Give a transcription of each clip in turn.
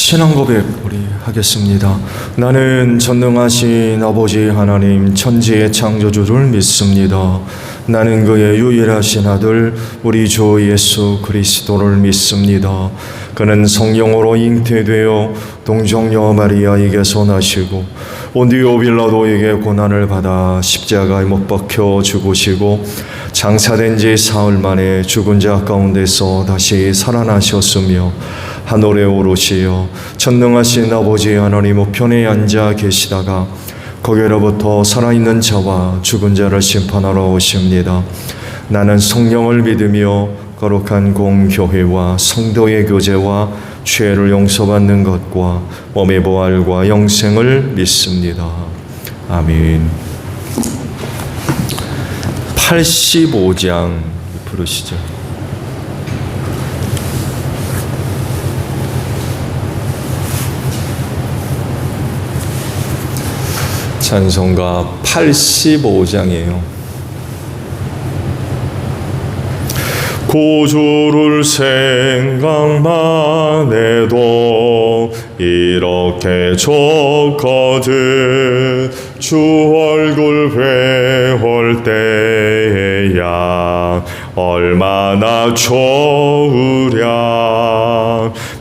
신앙 고백 우리 하겠습니다. 나는 전능하신 아버지 하나님 천지의 창조주를 믿습니다. 나는 그의 유일하신 아들 우리 주 예수 그리스도를 믿습니다. 그는 성령으로 잉태되어 동정녀 마리아에게서 나시고 본디오 빌라도에게 고난을 받아 십자가에 못 박혀 죽으시고 장사된 지 사흘 만에 죽은 자 가운데서 다시 살아나셨으며 하늘에 오르시어 전능하신 아버지 하나님 우편에 앉아 계시다가 거기로부터 살아있는 자와 죽은 자를 심판하러 오십니다. 나는 성령을 믿으며 거룩한 공교회와 성도의 교제와 죄를 용서받는 것과 몸의 부활과 영생을 믿습니다. 아멘. 85장 부르시죠. 찬송가 85장이에요. 구주를 생각만 해도 이렇게 좋거든. 주 얼굴 뵈올 때야 얼마나 좋으랴.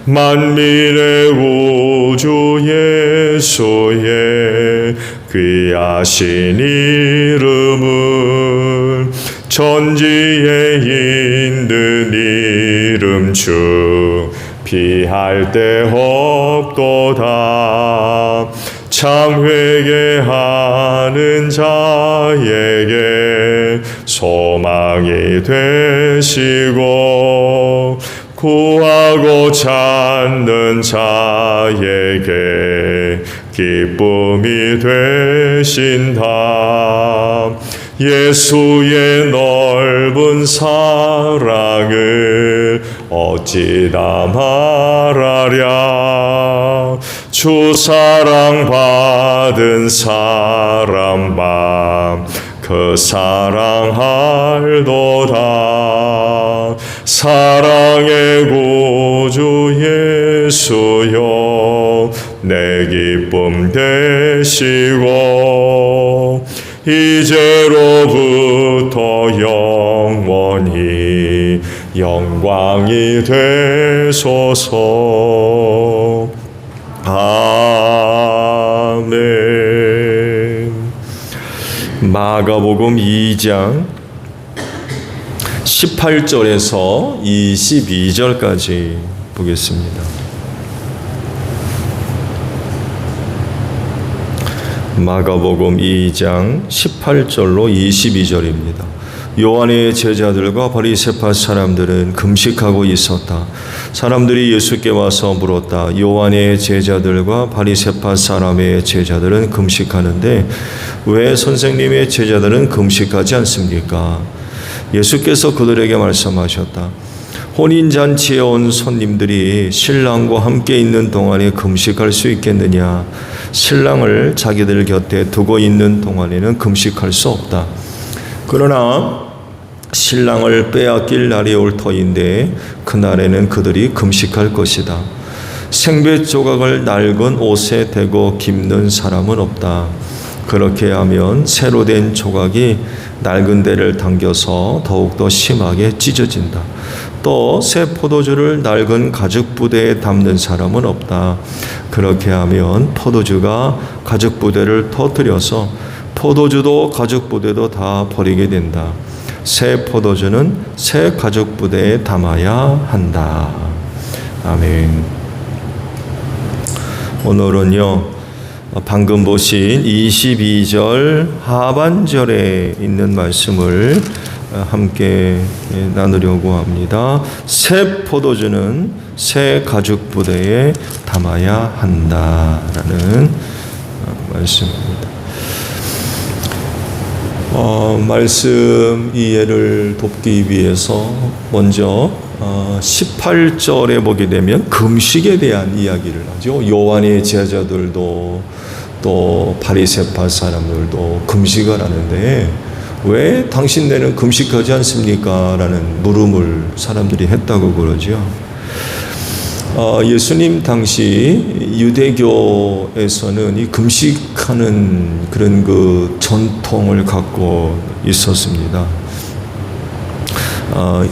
만민의 우주 예수의 귀하신 이름은 천지에 있는 이름 중 비할 데 없도다. 참 회개하는 자에게 소망이 되시고 구하고 찾는 자에게 기쁨이 되신다. 예수의 넓은 사랑을 어찌다 말하랴. 주 사랑 받은 사람만 그 사랑 알도다. 사랑의 구주 예수여 내 기쁨 되시고 이제로부터 영원히 영광이 되소서. 아멘. 마가복음 2장 18절에서 22절까지 보겠습니다. 마가복음 2장 18절로 22절입니다. 요한의 제자들과 바리새파 사람들은 금식하고 있었다. 사람들이 예수께 와서 물었다. 요한의 제자들과 바리새파 사람의 제자들은 금식하는데 왜 선생님의 제자들은 금식하지 않습니까? 예수께서 그들에게 말씀하셨다. 혼인잔치에 온 손님들이 신랑과 함께 있는 동안에 금식할 수 있겠느냐? 신랑을 자기들 곁에 두고 있는 동안에는 금식할 수 없다. 그러나 신랑을 빼앗길 날이 올 터인데 그날에는 그들이 금식할 것이다. 생배 조각을 낡은 옷에 대고 깁는 사람은 없다. 그렇게 하면 새로 된 조각이 낡은 데를 당겨서 더욱더 심하게 찢어진다. 또 새 포도주를 낡은 가죽 부대에 담는 사람은 없다. 그렇게 하면 포도주가 가죽 부대를 터뜨려서 포도주도 가죽 부대도 다 버리게 된다. 새 포도주는 새 가죽 부대에 담아야 한다. 아멘. 오늘은요, 방금 보신 22절 하반절에 있는 말씀을 함께 나누려고 합니다. 새 포도주는 새 가죽 부대에 담아야 한다라는 말씀입니다. 말씀 이해를 돕기 위해서 먼저 18절에 보게 되면 금식에 대한 이야기를 하죠. 요한의 제자들도 또 바리새파 사람들도 금식을 하는데 왜 당신네는 금식하지 않습니까? 라는 물음을 사람들이 했다고 그러죠. 예수님 당시 유대교에서는 이 금식하는 그런 그 전통을 갖고 있었습니다.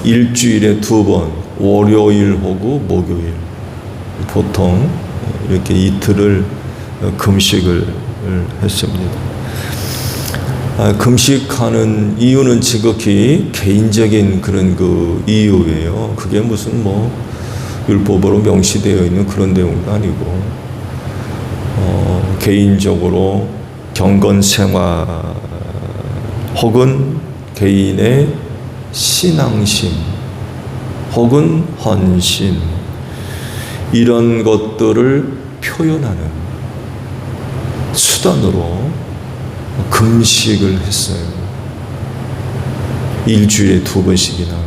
일주일에 2번, 월요일하고 목요일, 보통 이렇게 이틀을 금식을 했습니다. 금식하는 이유는 지극히 개인적인 그런 그 이유예요. 그게 무슨 뭐 율법으로 명시되어 있는 그런 내용도 아니고, 개인적으로 경건 생활 혹은 개인의 신앙심 혹은 헌신, 이런 것들을 표현하는 수단으로 금식을 했어요. 일주일에 2번씩이나.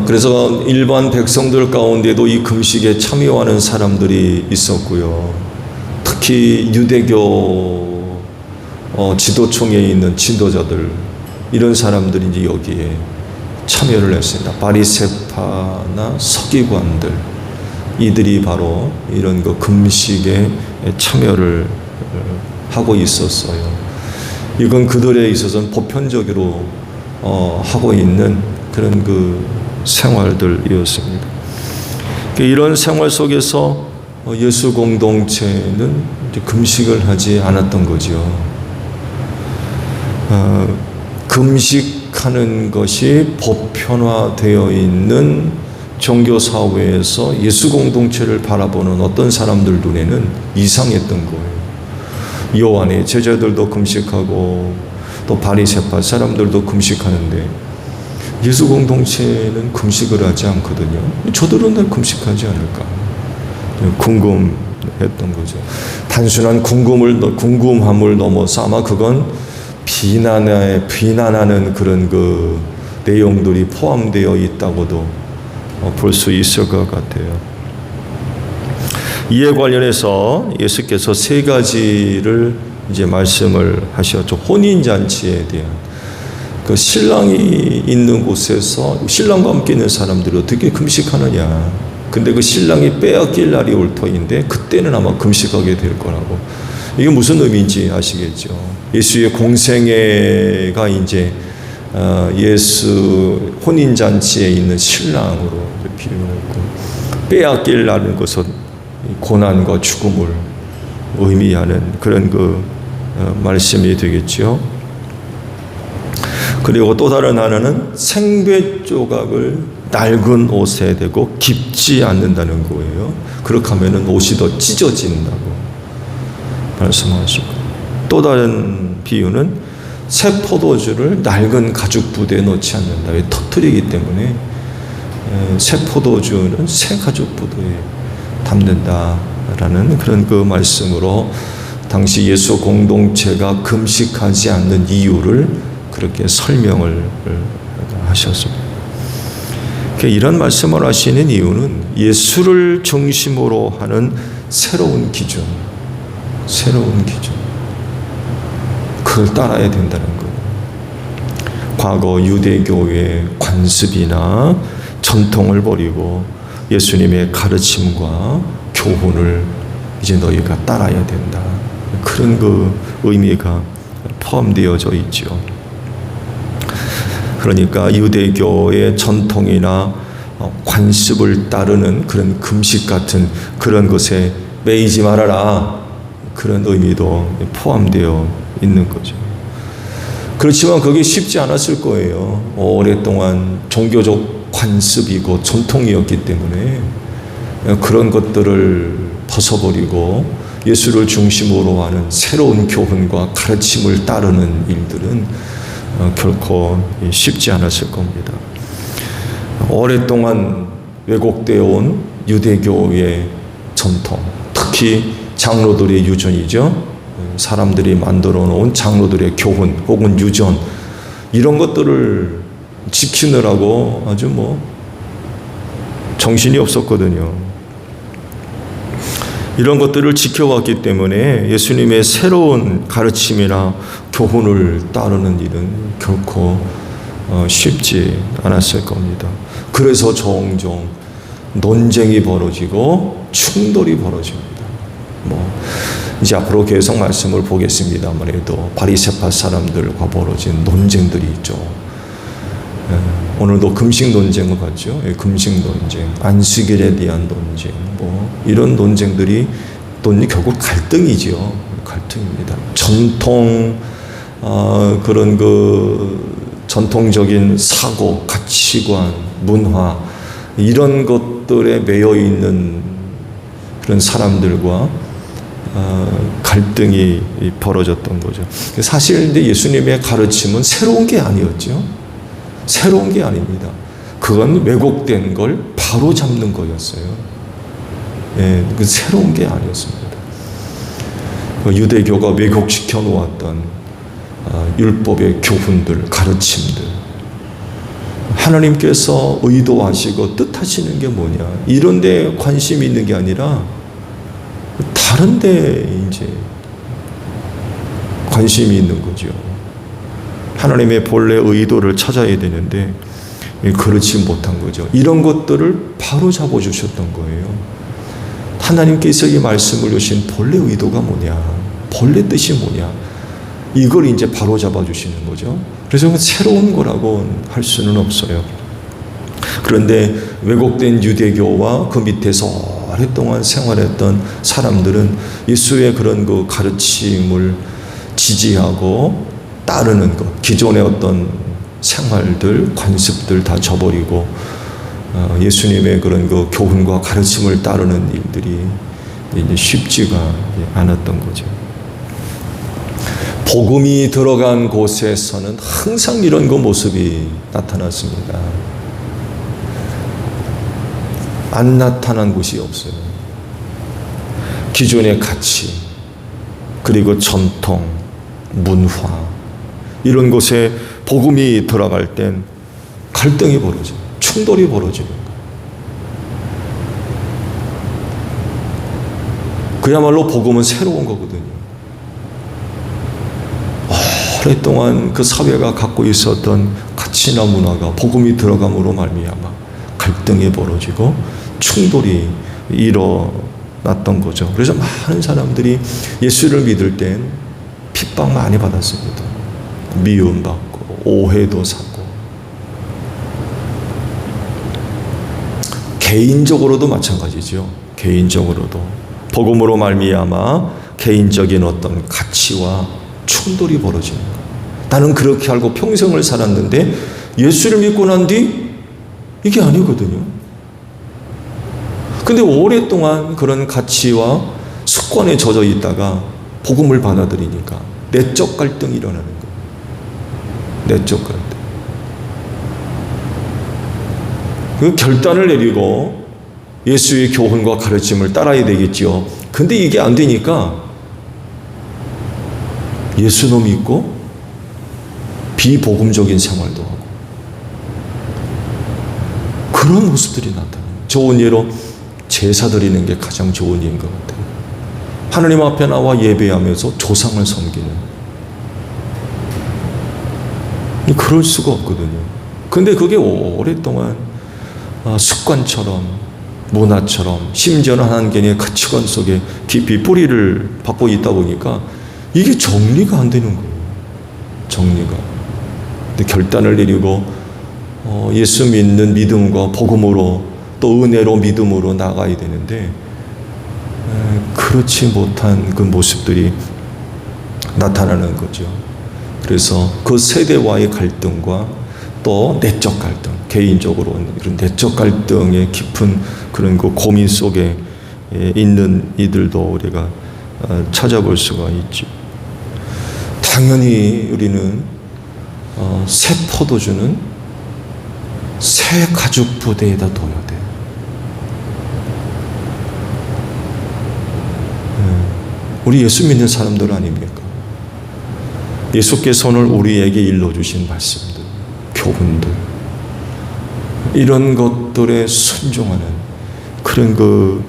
그래서 일반 백성들 가운데도 이 금식에 참여하는 사람들이 있었고요. 특히 유대교 지도층에 있는 지도자들, 이런 사람들이 이제 여기에 참여를 했습니다. 바리새파나 서기관들, 이들이 바로 이런 그 금식에 참여를 하고 있었어요. 이건 그들에 있어서는 보편적으로 하고 있는 그런 그 생활들이었습니다. 이런 생활 속에서 예수 공동체는 금식을 하지 않았던 거죠. 금식하는 것이 보편화되어 있는 종교 사회에서 예수 공동체를 바라보는 어떤 사람들 눈에는 이상했던 거예요. 요한의 제자들도 금식하고 또 바리새파 사람들도 금식하는데 예수 공동체는 금식을 하지 않거든요. 저들은 다 금식하지 않을까 궁금했던 거죠. 단순한 궁금함을 넘어서 아마 그건 비난하는 그런 그 내용들이 포함되어 있다고도 볼 수 있을 것 같아요. 이에 관련해서 예수께서 3가지를 이제 말씀을 하셨죠. 혼인잔치에 대한, 그 신랑이 있는 곳에서 신랑과 함께 있는 사람들이 어떻게 금식하느냐. 근데 그 신랑이 빼앗길 날이 올 터인데 그때는 아마 금식하게 될 거라고. 이게 무슨 의미인지 아시겠죠? 예수의 공생애가 이제 예수 혼인잔치에 있는 신랑으로 비유했고, 빼앗길라는 것은 고난과 죽음을 의미하는 그런 그 말씀이 되겠죠. 그리고 또 다른 하나는 생배 조각을 낡은 옷에 대고 깊지 않는다는 거예요. 그렇게 하면 옷이 더 찢어진다고 말씀하시고, 또 다른 비유는 새 포도주를 낡은 가죽 부대에 넣지 않는다. 왜? 터뜨리기 때문에 새 포도주는 새 가죽 부대에 담는다라는 그런 그 말씀으로 당시 예수 공동체가 금식하지 않는 이유를 그렇게 설명을 하셨습니다. 이런 말씀을 하시는 이유는 예수를 중심으로 하는 새로운 기준, 그걸 따라야 된다는 거예요. 과거 유대교의 관습이나 전통을 버리고 예수님의 가르침과 교훈을 이제 너희가 따라야 된다. 그런 그 의미가 포함되어져 있죠. 그러니까 유대교의 전통이나 관습을 따르는 그런 금식 같은 그런 것에 매이지 말아라. 그런 의미도 포함되어 있는 거죠. 그렇지만 그게 쉽지 않았을 거예요. 오랫동안 종교적 관습이고 전통이었기 때문에 그런 것들을 벗어버리고 예수를 중심으로 하는 새로운 교훈과 가르침을 따르는 일들은 결코 쉽지 않았을 겁니다. 오랫동안 왜곡되어 온 유대교의 전통, 특히 장로들의 유전이죠. 사람들이 만들어 놓은 장로들의 교훈 혹은 유전, 이런 것들을 지키느라고 아주 정신이 없었거든요. 이런 것들을 지켜왔기 때문에 예수님의 새로운 가르침이나 교훈을 따르는 일은 결코 쉽지 않았을 겁니다. 그래서 종종 논쟁이 벌어지고 충돌이 벌어집니다. 이제 앞으로 계속 말씀을 보겠습니다만 해도 바리새파 사람들과 벌어진 논쟁들이 있죠. 오늘도 금식 논쟁을 봤죠. 금식 논쟁, 안식일에 대한 논쟁, 이런 논쟁들이 결국 갈등이죠. 갈등입니다. 그런 전통적인 사고, 가치관, 문화 이런 것들에 매여 있는 그런 사람들과 갈등이 벌어졌던 거죠. 사실 예수님의 가르침은 새로운 게 아니었죠. 새로운 게 아닙니다. 그건 왜곡된 걸 바로 잡는 거였어요. 새로운 게 아니었습니다. 유대교가 왜곡시켜 놓았던 율법의 교훈들, 가르침들, 하나님께서 의도하시고 뜻하시는 게 뭐냐, 이런 데 관심이 있는 게 아니라 다른 데 이제 관심이 있는 거죠. 하나님의 본래 의도를 찾아야 되는데 그렇지 못한 거죠. 이런 것들을 바로 잡아주셨던 거예요. 하나님께서 이 말씀을 주신 본래 의도가 뭐냐, 본래 뜻이 뭐냐, 이걸 이제 바로 잡아주시는 거죠. 그래서 새로운 거라고 할 수는 없어요. 그런데 왜곡된 유대교와 그 밑에서 오랫동안 생활했던 사람들은 예수의 그런 그 가르침을 지지하고 따르는 것, 기존의 어떤 생활들, 관습들 다 저버리고 예수님의 그런 그 교훈과 가르침을 따르는 일들이 이제 쉽지가 않았던 거죠. 복음이 들어간 곳에서는 항상 이런 그 모습이 나타났습니다. 안 나타난 곳이 없어요. 기존의 가치, 그리고 전통, 문화, 이런 곳에 복음이 들어갈 땐 갈등이 벌어져요. 충돌이 벌어져요. 그야말로 복음은 새로운 거거든요. 오랫동안 그 사회가 갖고 있었던 가치나 문화가 복음이 들어감으로 말미암아 갈등이 벌어지고 충돌이 일어났던 거죠. 그래서 많은 사람들이 예수를 믿을 땐 핍박 많이 받았습니다. 미움받고 오해도 사고, 개인적으로도 마찬가지죠. 개인적으로도 복음으로 말미암아 개인적인 어떤 가치와 충돌이 벌어지는 거예요. 나는 그렇게 알고 평생을 살았는데 예수를 믿고 난 뒤 이게 아니거든요. 근데 오랫동안 그런 가치와 습관에 젖어 있다가 복음을 받아들이니까 내적 갈등이 일어나는 거예요. 내적 갈등. 그 결단을 내리고 예수의 교훈과 가르침을 따라야 되겠지요. 근데 이게 안 되니까 예수도 믿고 비복음적인 생활도 하고 그런 모습들이 나타나요. 좋은 예로 제사 드리는 게 가장 좋은 예인 것 같아요. 하나님 앞에 나와 예배하면서 조상을 섬기는, 그럴 수가 없거든요. 근데 그게 오랫동안 습관처럼, 문화처럼, 심지어는 하나님의 가치관 속에 깊이 뿌리를 받고 있다 보니까 이게 정리가 안 되는 거예요. 정리가. 근데 결단을 내리고 예수 믿는 믿음과 복음으로 또 은혜로 믿음으로 나가야 되는데 그렇지 못한 그 모습들이 나타나는 거죠. 그래서 그 세대와의 갈등과 또 내적 갈등, 개인적으로 이런 내적 갈등의 깊은 그런 그 고민 속에 있는 이들도 우리가 찾아볼 수가 있죠. 당연히 우리는 새 포도주는 새 가죽 부대에다 둬야 돼요. 우리 예수 믿는 사람들 아닙니까? 예수께서 오늘 우리에게 일러주신 말씀들, 교훈들, 이런 것들에 순종하는 그런 그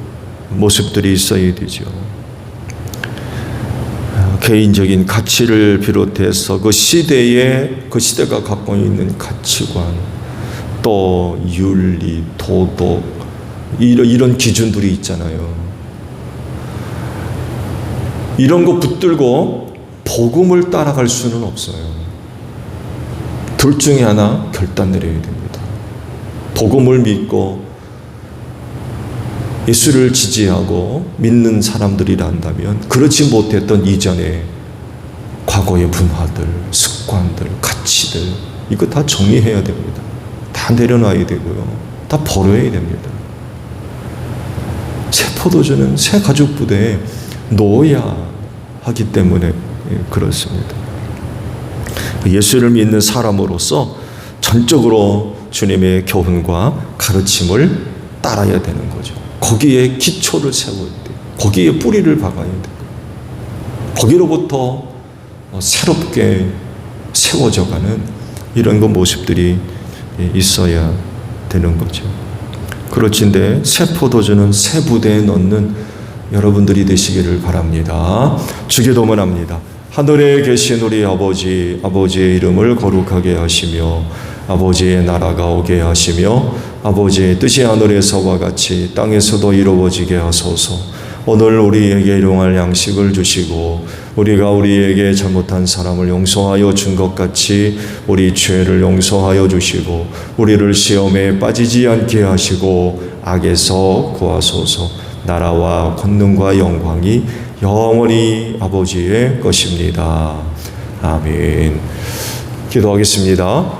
모습들이 있어야 되죠. 개인적인 가치를 비롯해서 그 시대가 갖고 있는 가치관, 또 윤리, 도덕, 이런 기준들이 있잖아요. 이런 거 붙들고 복음을 따라갈 수는 없어요. 둘 중에 하나 결단 내려야 됩니다. 복음을 믿고 예수를 지지하고 믿는 사람들이라 한다면 그렇지 못했던 이전에 과거의 분화들, 습관들, 가치들 이거 다 정리해야 됩니다. 다 내려놔야 되고요. 다 버려야 됩니다. 새 포도주는 새 가죽 부대에 놓아야 하기 때문에 그렇습니다. 예수를 믿는 사람으로서 전적으로 주님의 교훈과 가르침을 따라야 되는 거죠. 거기에 기초를 세워야 돼요. 거기에 뿌리를 박아야 돼요. 거기로부터 새롭게 세워져가는 이런 모습들이 있어야 되는 거죠. 그렇지인데 새 포도주는 새 부대에 넣는 여러분들이 되시기를 바랍니다. 주기도문 합니다. 하늘에 계신 우리 아버지, 아버지의 이름을 거룩하게 하시며 아버지의 나라가 오게 하시며 아버지의 뜻이 하늘에서와 같이 땅에서도 이루어지게 하소서. 오늘 우리에게 일용할 양식을 주시고 우리가 우리에게 잘못한 사람을 용서하여 준 것 같이 우리 죄를 용서하여 주시고 우리를 시험에 빠지지 않게 하시고 악에서 구하소서. 나라와 권능과 영광이 영원히 아버지의 것입니다. 아멘. 기도하겠습니다.